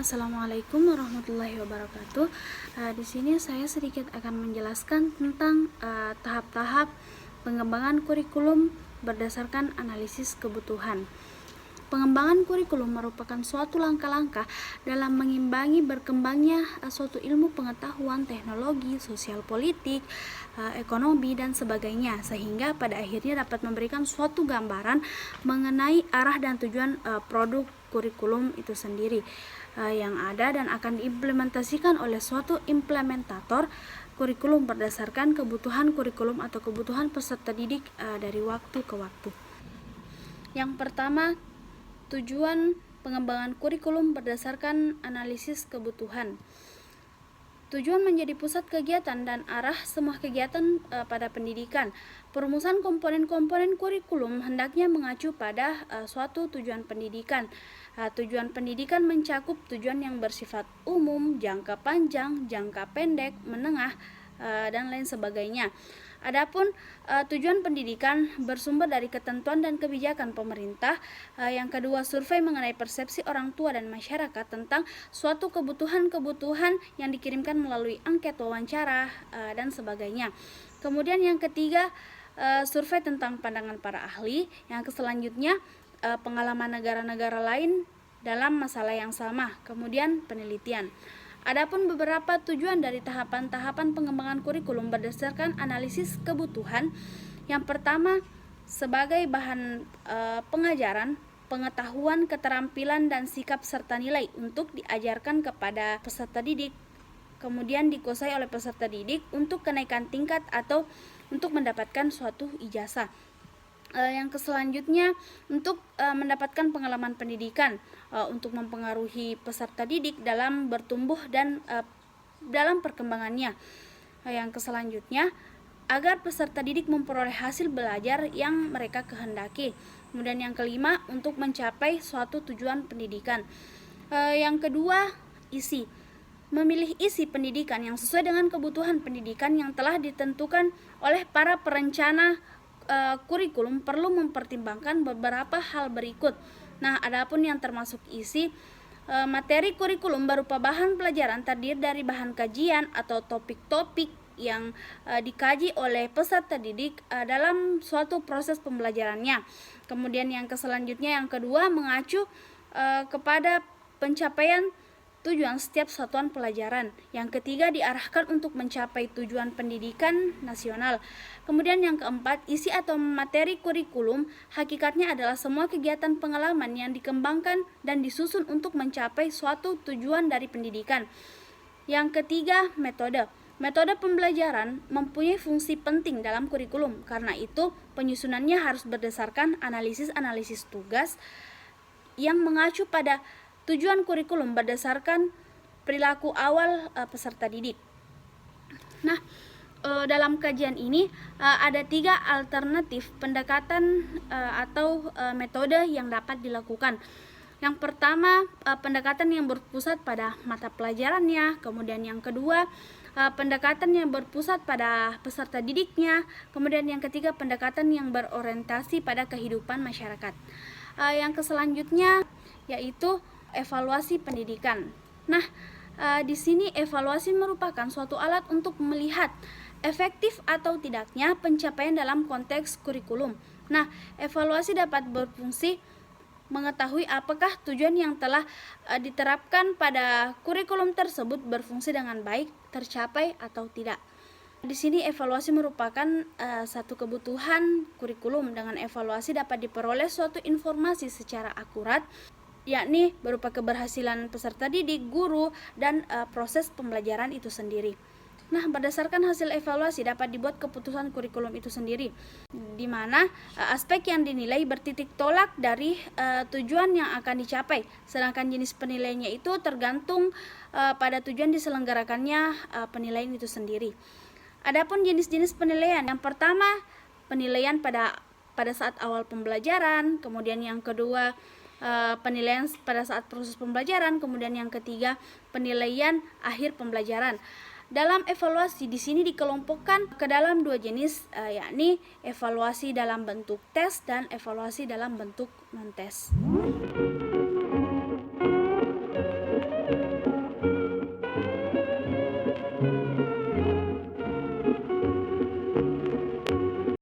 Assalamualaikum warahmatullahi wabarakatuh. Di sini saya sedikit akan menjelaskan tentang tahap-tahap pengembangan kurikulum berdasarkan analisis kebutuhan. Pengembangan kurikulum merupakan suatu langkah-langkah dalam mengimbangi berkembangnya suatu ilmu pengetahuan, teknologi, sosial politik, ekonomi, dan sebagainya, sehingga pada akhirnya dapat memberikan suatu gambaran mengenai arah dan tujuan produk kurikulum itu sendiri yang ada dan akan diimplementasikan oleh suatu implementator kurikulum berdasarkan kebutuhan kurikulum atau kebutuhan peserta didik dari waktu ke waktu. Yang pertama, tujuan pengembangan kurikulum berdasarkan analisis kebutuhan. Tujuan menjadi pusat kegiatan dan arah semua kegiatan pada pendidikan. Perumusan komponen-komponen kurikulum hendaknya mengacu pada suatu tujuan pendidikan. Tujuan pendidikan mencakup tujuan yang bersifat umum, jangka panjang, jangka pendek, menengah, dan lain sebagainya. Adapun tujuan pendidikan bersumber dari ketentuan dan kebijakan pemerintah. Yang kedua, survei mengenai persepsi orang tua dan masyarakat tentang suatu kebutuhan-kebutuhan yang dikirimkan melalui angket wawancara dan sebagainya. Kemudian yang ketiga, survei tentang pandangan para ahli. Yang selanjutnya, pengalaman negara-negara lain dalam masalah yang sama. Kemudian penelitian. Adapun beberapa tujuan dari tahapan-tahapan pengembangan kurikulum berdasarkan analisis kebutuhan. Yang pertama, sebagai bahan pengajaran, pengetahuan, keterampilan, dan sikap serta nilai untuk diajarkan kepada peserta didik, kemudian dikuasai oleh peserta didik untuk kenaikan tingkat atau untuk mendapatkan suatu ijazah. Yang selanjutnya, untuk mendapatkan pengalaman pendidikan untuk mempengaruhi peserta didik dalam bertumbuh dan dalam perkembangannya. Yang selanjutnya, agar peserta didik memperoleh hasil belajar yang mereka kehendaki. Kemudian yang kelima, untuk mencapai suatu tujuan pendidikan. Yang kedua, isi. Memilih isi pendidikan yang sesuai dengan kebutuhan pendidikan yang telah ditentukan oleh para perencana kurikulum perlu mempertimbangkan beberapa hal berikut. Nah, adapun yang termasuk isi, materi kurikulum berupa bahan pelajaran terdiri dari bahan kajian atau topik-topik yang dikaji oleh peserta didik dalam suatu proses pembelajarannya. Kemudian yang selanjutnya, yang kedua, mengacu kepada pencapaian tujuan setiap satuan pelajaran. Yang ketiga, diarahkan untuk mencapai tujuan pendidikan nasional. Kemudian yang keempat, isi atau materi kurikulum hakikatnya adalah semua kegiatan pengalaman yang dikembangkan dan disusun untuk mencapai suatu tujuan dari pendidikan. Yang ketiga, metode. Metode pembelajaran mempunyai fungsi penting dalam kurikulum. Karena itu, penyusunannya harus berdasarkan analisis-analisis tugas yang mengacu pada tujuan kurikulum berdasarkan perilaku awal peserta didik. Nah, dalam kajian ini ada 3 alternatif pendekatan atau metode yang dapat dilakukan. Yang pertama, pendekatan yang berpusat pada mata pelajarannya. Kemudian yang kedua, pendekatan yang berpusat pada peserta didiknya. Kemudian yang ketiga, pendekatan yang berorientasi pada kehidupan masyarakat. Yang selanjutnya yaitu evaluasi pendidikan. Nah, di sini evaluasi merupakan suatu alat untuk melihat efektif atau tidaknya pencapaian dalam konteks kurikulum. Nah, evaluasi dapat berfungsi mengetahui apakah tujuan yang telah diterapkan pada kurikulum tersebut berfungsi dengan baik, tercapai atau tidak. Di sini evaluasi merupakan satu kebutuhan kurikulum. Dengan evaluasi dapat diperoleh suatu informasi secara akurat, yakni berupa keberhasilan peserta didik, guru, dan proses pembelajaran itu sendiri. Nah, berdasarkan hasil evaluasi dapat dibuat keputusan kurikulum itu sendiri, di mana aspek yang dinilai bertitik tolak dari tujuan yang akan dicapai, sedangkan jenis penilaiannya itu tergantung pada tujuan diselenggarakannya penilaian itu sendiri. Adapun jenis-jenis penilaian, yang pertama penilaian pada saat awal pembelajaran, kemudian yang kedua penilaian pada saat proses pembelajaran, kemudian yang ketiga penilaian akhir pembelajaran. Dalam evaluasi di sini dikelompokkan ke dalam 2 jenis, yakni evaluasi dalam bentuk tes dan evaluasi dalam bentuk non-tes.